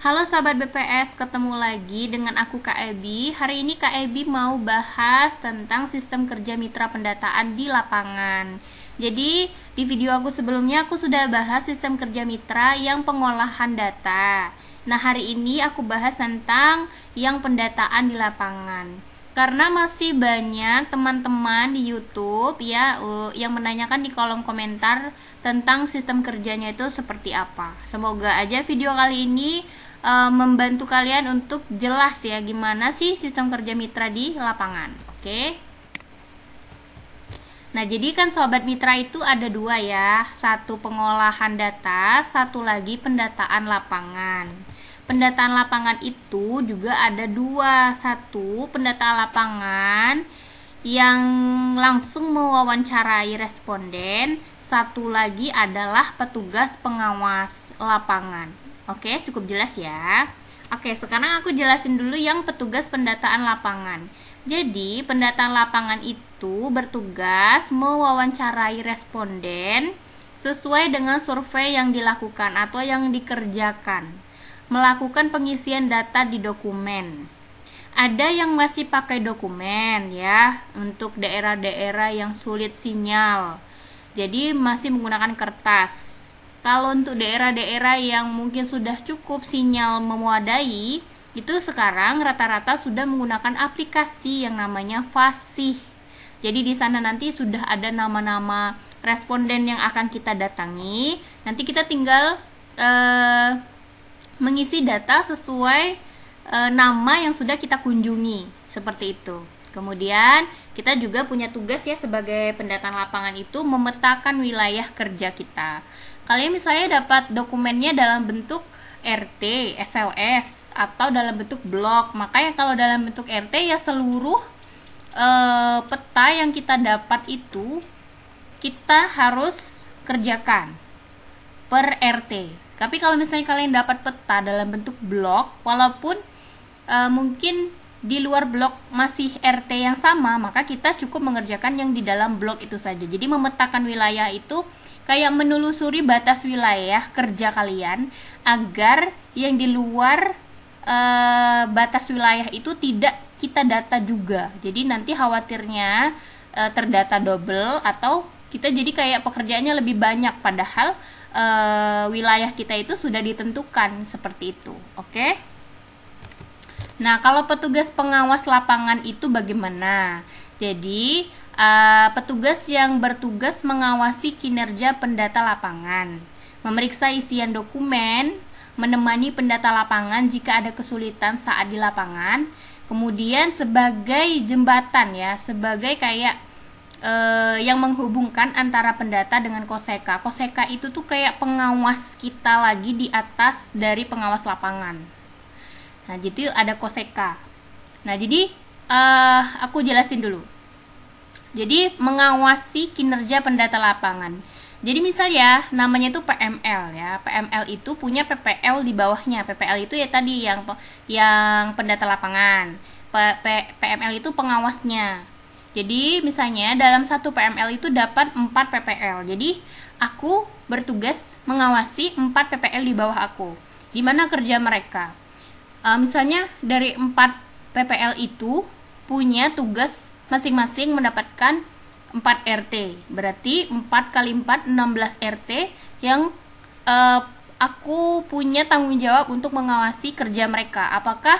Halo sahabat BPS, ketemu lagi dengan aku Kak Ebi. Hari ini Kak Ebi mau bahas tentang sistem kerja mitra pendataan di lapangan. Jadi di video aku sebelumnya aku sudah bahas sistem kerja mitra yang pengolahan data. Nah hari ini aku bahas tentang yang pendataan di lapangan. Karena masih banyak teman-teman di YouTube ya yang menanyakan di kolom komentar tentang sistem kerjanya itu seperti apa. Semoga aja video kali ini membantu kalian untuk jelas ya gimana sih sistem kerja mitra di lapangan. Oke. Nah, jadi kan sobat mitra itu ada dua ya. Satu pengolahan data, satu lagi pendataan lapangan. Pendataan lapangan itu juga ada dua. Satu, pendataan lapangan yang langsung mewawancarai responden. Satu lagi adalah petugas pengawas lapangan. Oke, cukup jelas ya. Oke, sekarang aku jelasin dulu yang petugas pendataan lapangan. Jadi, pendataan lapangan itu bertugas mewawancarai responden sesuai dengan survei yang dilakukan atau yang dikerjakan. Melakukan pengisian data di dokumen. Ada yang masih pakai dokumen ya, untuk daerah-daerah yang sulit sinyal. Jadi masih menggunakan kertas. Kalau untuk daerah-daerah yang mungkin sudah cukup sinyal memadai, itu sekarang rata-rata sudah menggunakan aplikasi yang namanya Fasih. Jadi di sana nanti sudah ada nama-nama responden yang akan kita datangi. Nanti kita tinggal mengisi data sesuai nama yang sudah kita kunjungi, seperti itu. Kemudian kita juga punya tugas ya sebagai pendataan lapangan itu memetakan wilayah kerja kita. Kalian misalnya dapat dokumennya dalam bentuk RT, SLS, atau dalam bentuk blok. Makanya kalau dalam bentuk RT ya seluruh peta yang kita dapat itu kita harus kerjakan per RT. Tapi kalau misalnya kalian dapat peta dalam bentuk blok, walaupun mungkin di luar blok masih RT yang sama, maka kita cukup mengerjakan yang di dalam blok itu saja. Jadi memetakan wilayah itu kayak menelusuri batas wilayah kerja kalian agar yang di luar batas wilayah itu tidak kita data juga. Jadi nanti khawatirnya terdata double atau kita jadi kayak pekerjaannya lebih banyak padahal wilayah kita itu sudah ditentukan seperti itu. Oke? Nah, kalau petugas pengawas lapangan itu bagaimana? Jadi, petugas yang bertugas mengawasi kinerja pendata lapangan, memeriksa isian dokumen, menemani pendata lapangan jika ada kesulitan saat di lapangan, kemudian sebagai jembatan ya, sebagai kayak yang menghubungkan antara pendata dengan koseka. Koseka itu tuh kayak pengawas kita lagi di atas dari pengawas lapangan. Nah, jadi ada koseka. Nah, jadi aku jelasin dulu. Jadi mengawasi kinerja pendata lapangan. Jadi misalnya namanya itu PML ya. PML itu punya PPL di bawahnya. PPL itu ya tadi yang pendata lapangan. PML itu pengawasnya. Jadi misalnya dalam satu PML itu dapat 4 PPL. Jadi aku bertugas mengawasi 4 PPL di bawah aku. Gimana kerja mereka? Misalnya dari 4 PPL itu punya tugas masing-masing mendapatkan 4 RT. Berarti 4 kali 4, 16 RT yang aku punya tanggung jawab untuk mengawasi kerja mereka. Apakah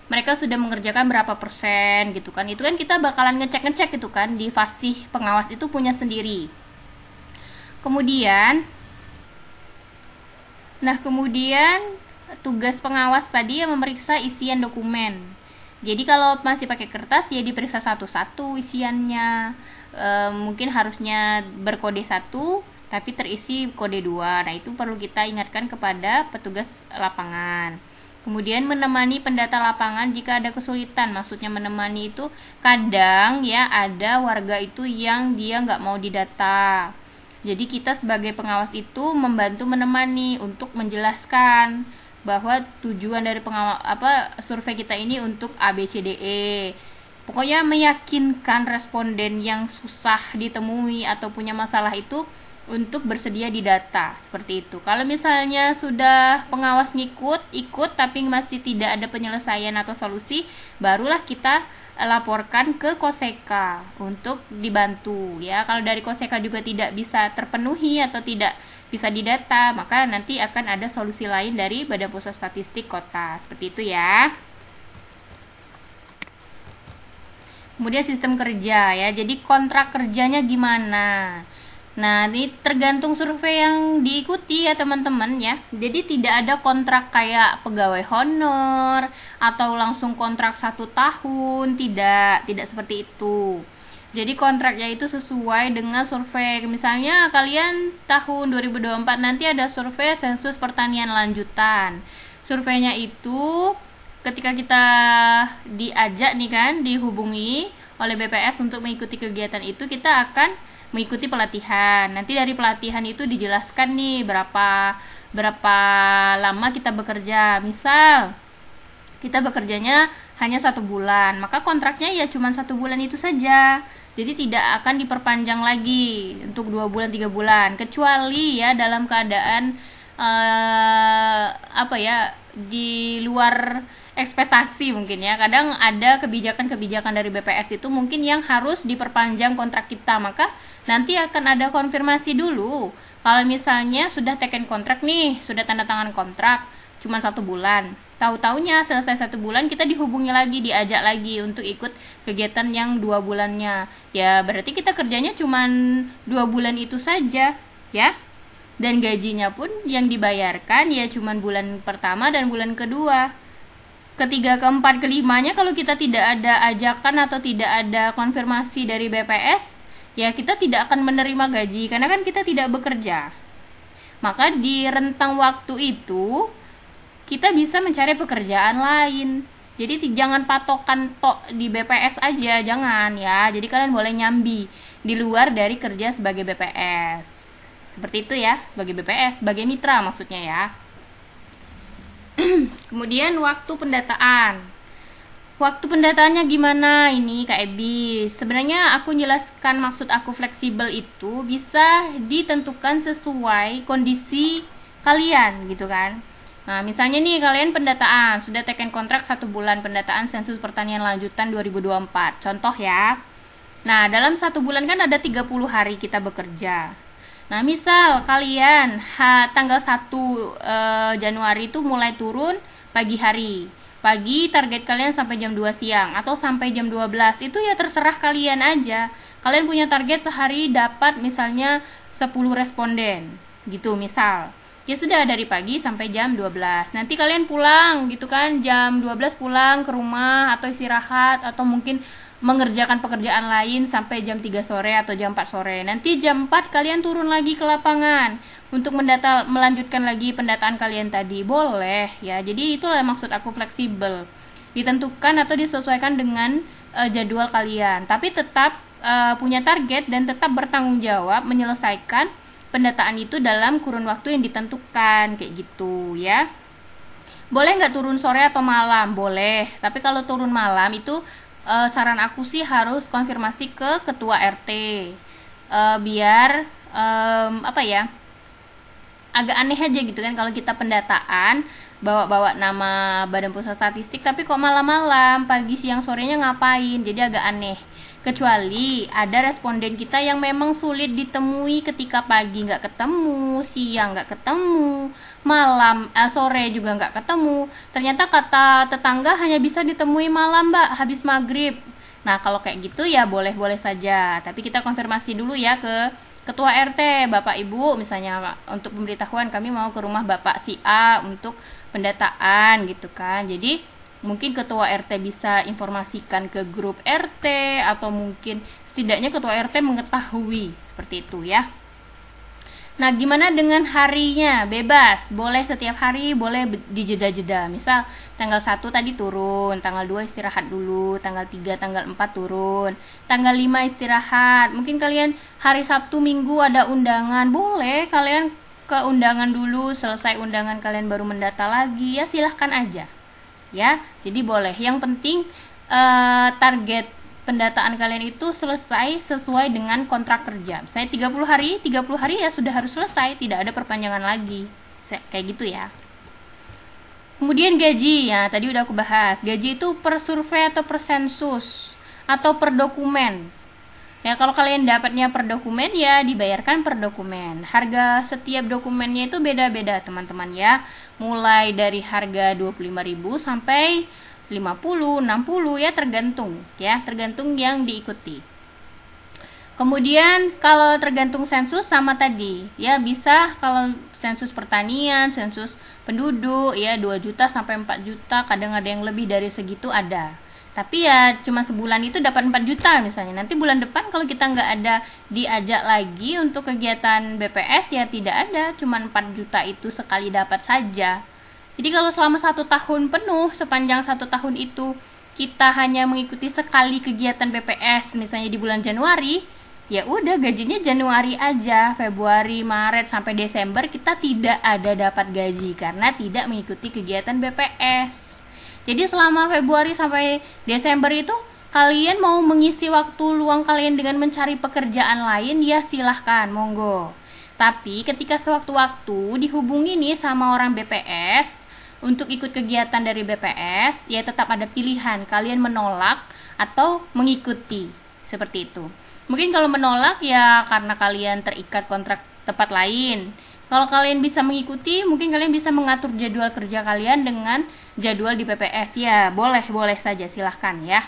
mereka sudah mengerjakan berapa persen gitu kan. Itu kan kita bakalan ngecek gitu kan. Di Fasih pengawas itu punya sendiri. Kemudian tugas pengawas tadi yang memeriksa isian dokumen. Jadi kalau masih pakai kertas ya diperiksa satu-satu isiannya. Mungkin harusnya berkode 1 tapi terisi kode 2. Nah, itu perlu kita ingatkan kepada petugas lapangan. Kemudian menemani pendata lapangan jika ada kesulitan. Maksudnya menemani itu kadang ya ada warga itu yang dia nggak mau didata. Jadi kita sebagai pengawas itu membantu menemani untuk menjelaskan bahwa tujuan dari survei kita ini untuk ABCDE. Pokoknya meyakinkan responden yang susah ditemui atau punya masalah itu untuk bersedia di data seperti itu. Kalau misalnya sudah pengawas ikut tapi masih tidak ada penyelesaian atau solusi, barulah kita laporkan ke Koseka untuk dibantu ya. Kalau dari Koseka juga tidak bisa terpenuhi atau tidak bisa didata, maka nanti akan ada solusi lain dari Badan Pusat Statistik Kota. Seperti itu ya. Kemudian sistem kerja ya. Jadi kontrak kerjanya gimana? Nah, ini tergantung survei yang diikuti ya teman-teman ya. Jadi tidak ada kontrak kayak pegawai honor atau langsung kontrak 1 tahun, tidak seperti itu. Jadi kontraknya itu sesuai dengan survei. Misalnya kalian tahun 2024 nanti ada survei sensus pertanian lanjutan. Surveinya itu ketika kita diajak nih kan, dihubungi oleh BPS untuk mengikuti kegiatan itu, kita akan mengikuti pelatihan. Nanti dari pelatihan itu dijelaskan nih berapa lama kita bekerja. Misal kita bekerjanya hanya 1 bulan, maka kontraknya ya cuma 1 bulan itu saja. Jadi tidak akan diperpanjang lagi untuk 2 bulan 3 bulan, kecuali ya dalam keadaan di luar ekspektasi mungkin ya. Kadang ada kebijakan-kebijakan dari BPS itu mungkin yang harus diperpanjang kontrak kita, maka nanti akan ada konfirmasi dulu. Kalau misalnya sudah taken kontrak nih, sudah tanda tangan kontrak cuma 1 bulan, tahu-taunya selesai 1 bulan kita dihubungi lagi, diajak lagi untuk ikut kegiatan yang 2 bulannya, ya berarti kita kerjanya cuma 2 bulan itu saja ya. Dan gajinya pun yang dibayarkan ya cuma bulan pertama dan bulan kedua. Ketiga, keempat, kelimanya kalau kita tidak ada ajakan atau tidak ada konfirmasi dari BPS, ya kita tidak akan menerima gaji karena kan kita tidak bekerja. Maka di rentang waktu itu kita bisa mencari pekerjaan lain. Jadi jangan patokan di BPS aja, jangan ya. Jadi kalian boleh nyambi di luar dari kerja sebagai BPS. Seperti itu ya, sebagai BPS, sebagai mitra maksudnya ya. Kemudian waktu pendataan. Waktu pendataannya gimana ini Kak Ebi? Sebenarnya aku jelaskan maksud aku fleksibel itu bisa ditentukan sesuai kondisi kalian gitu kan. Nah, misalnya nih kalian pendataan sudah taken kontrak 1 bulan pendataan sensus pertanian lanjutan 2024. Contoh ya. Nah, dalam 1 bulan kan ada 30 hari kita bekerja. Nah, misal kalian tanggal 1 Januari itu mulai turun pagi hari. Pagi target kalian sampai jam 2 siang atau sampai jam 12. Itu ya terserah kalian aja. Kalian punya target sehari dapat misalnya 10 responden. Gitu misal. Ya sudah dari pagi sampai jam 12. Nanti kalian pulang gitu kan, jam 12 pulang ke rumah atau istirahat atau mungkin mengerjakan pekerjaan lain sampai jam 3 sore atau jam 4 sore. Nanti jam 4 kalian turun lagi ke lapangan untuk melanjutkan lagi pendataan kalian tadi. Boleh ya. Jadi itulah maksud aku fleksibel. Ditentukan atau disesuaikan dengan jadwal kalian. Tapi tetap punya target dan tetap bertanggung jawab menyelesaikan pendataan itu dalam kurun waktu yang ditentukan kayak gitu ya. Boleh nggak turun sore atau malam? Boleh. Tapi kalau turun malam itu saran aku sih harus konfirmasi ke ketua RT biar agak aneh aja gitu kan kalau kita pendataan bawa nama Badan Pusat Statistik tapi kok malam-malam, pagi siang sorenya ngapain, jadi agak aneh. Kecuali ada responden kita yang memang sulit ditemui ketika pagi nggak ketemu, siang nggak ketemu, malam sore juga nggak ketemu. Ternyata kata tetangga hanya bisa ditemui malam mbak, habis maghrib. Nah kalau kayak gitu ya boleh-boleh saja. Tapi kita konfirmasi dulu ya ke ketua RT, bapak ibu misalnya untuk pemberitahuan kami mau ke rumah bapak si A untuk pendataan gitu kan. Jadi mungkin ketua RT bisa informasikan ke grup RT atau mungkin setidaknya ketua RT mengetahui seperti itu ya. Nah, gimana dengan harinya? Bebas, boleh setiap hari, boleh di jeda-jeda. Misal tanggal 1 tadi turun, tanggal 2 istirahat dulu, tanggal 3, tanggal 4 turun, tanggal 5 istirahat. Mungkin kalian hari Sabtu Minggu ada undangan, boleh kalian ke undangan dulu, selesai undangan kalian baru mendata lagi, ya silahkan aja. Ya, jadi boleh. Yang penting target pendataan kalian itu selesai sesuai dengan kontrak kerja. Saya 30 hari ya sudah harus selesai, tidak ada perpanjangan lagi. Kayak gitu ya. Kemudian gaji, ya tadi udah aku bahas. Gaji itu per survei atau per sensus atau per dokumen. Ya kalau kalian dapatnya per dokumen ya dibayarkan per dokumen. Harga setiap dokumennya itu beda-beda teman-teman ya. Mulai dari harga 25.000 sampai 50, 60 ya tergantung yang diikuti. Kemudian kalau tergantung sensus sama tadi ya, bisa kalau sensus pertanian, sensus penduduk ya 2 juta sampai 4 juta, kadang ada yang lebih dari segitu ada. Tapi ya cuma sebulan itu dapat 4 juta misalnya. Nanti bulan depan kalau kita nggak ada diajak lagi untuk kegiatan BPS ya tidak ada, cuma 4 juta itu sekali dapat saja. Jadi kalau selama 1 tahun penuh, sepanjang 1 tahun itu kita hanya mengikuti sekali kegiatan BPS misalnya di bulan Januari, ya udah gajinya Januari aja. Februari, Maret sampai Desember kita tidak ada dapat gaji karena tidak mengikuti kegiatan BPS. Jadi selama Februari sampai Desember itu kalian mau mengisi waktu luang kalian dengan mencari pekerjaan lain ya silahkan, monggo. Tapi ketika sewaktu-waktu dihubungi nih sama orang BPS untuk ikut kegiatan dari BPS, ya tetap ada pilihan kalian menolak atau mengikuti, seperti itu. Mungkin kalau menolak ya karena kalian terikat kontrak tempat lain. Kalau kalian bisa mengikuti, mungkin kalian bisa mengatur jadwal kerja kalian dengan jadwal di BPS. Ya boleh saja, silahkan ya.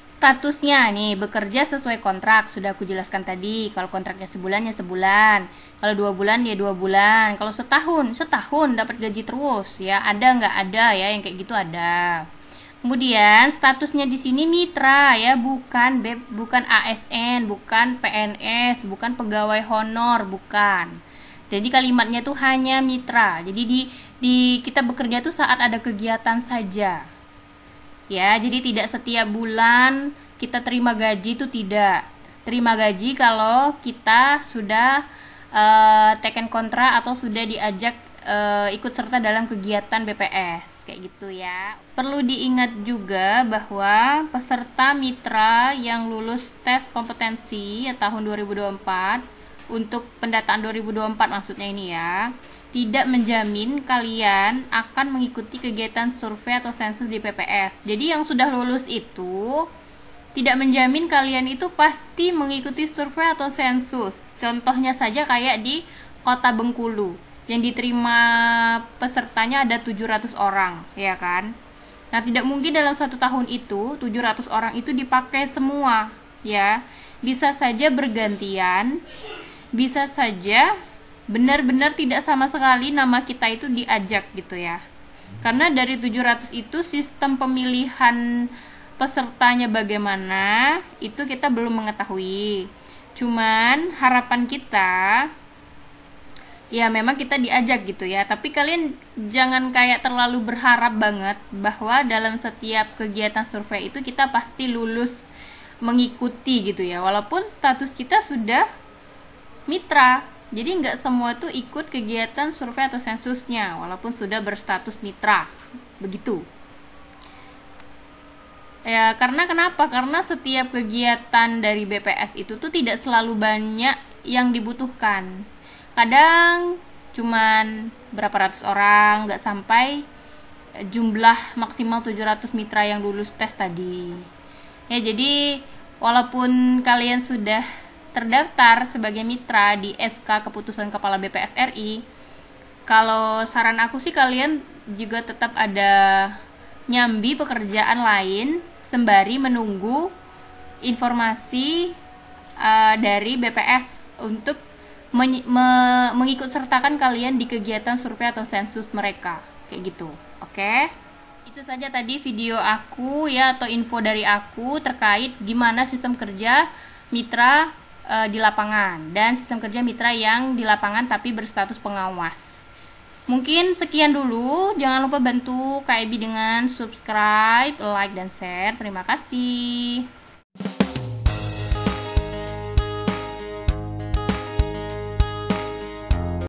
Statusnya nih, bekerja sesuai kontrak, sudah aku jelaskan tadi. Kalau kontraknya sebulan ya sebulan, kalau 2 bulan ya 2 bulan, kalau setahun dapat gaji terus ya. Ada nggak ada ya yang kayak gitu, ada. Kemudian statusnya di sini mitra ya, bukan ASN, bukan PNS, bukan pegawai honor, bukan. Jadi kalimatnya tuh hanya mitra. Jadi di kita bekerja tuh saat ada kegiatan saja. Ya, jadi tidak setiap bulan kita terima gaji, itu tidak. Terima gaji kalau kita sudah taken kontrak atau sudah diajak ikut serta dalam kegiatan BPS, kayak gitu ya. Perlu diingat juga bahwa peserta mitra yang lulus tes kompetensi ya, tahun 2024 untuk pendataan 2024 maksudnya ini ya, tidak menjamin kalian akan mengikuti kegiatan survei atau sensus di PPS. Jadi yang sudah lulus itu tidak menjamin kalian itu pasti mengikuti survei atau sensus. Contohnya saja kayak di Kota Bengkulu yang diterima pesertanya ada 700 orang, ya kan? Nah, tidak mungkin dalam 1 tahun itu 700 orang itu dipakai semua, ya. Bisa saja bergantian, bisa saja benar-benar tidak sama sekali nama kita itu diajak gitu ya. Karena dari 700 itu sistem pemilihan pesertanya bagaimana itu kita belum mengetahui. Cuman harapan kita ya memang kita diajak gitu ya. Tapi kalian jangan kayak terlalu berharap banget bahwa dalam setiap kegiatan survei itu kita pasti lulus mengikuti gitu ya. Walaupun status kita sudah mitra. Jadi nggak semua tuh ikut kegiatan survei atau sensusnya walaupun sudah berstatus mitra. Begitu. Ya, karena kenapa? Karena setiap kegiatan dari BPS itu tuh tidak selalu banyak yang dibutuhkan. Kadang cuman berapa ratus orang, nggak sampai jumlah maksimal 700 mitra yang lulus tes tadi. Ya, jadi walaupun kalian sudah terdaftar sebagai mitra di SK Keputusan Kepala BPS RI, kalau saran aku sih kalian juga tetap ada nyambi pekerjaan lain sembari menunggu informasi dari BPS untuk mengikut sertakan kalian di kegiatan survei atau sensus mereka, kayak gitu. Oke? Itu saja tadi video aku ya, atau info dari aku terkait gimana sistem kerja mitra di lapangan dan sistem kerja mitra yang di lapangan tapi berstatus pengawas. Mungkin sekian dulu. Jangan lupa bantu KIB dengan subscribe, like, dan share. Terima kasih.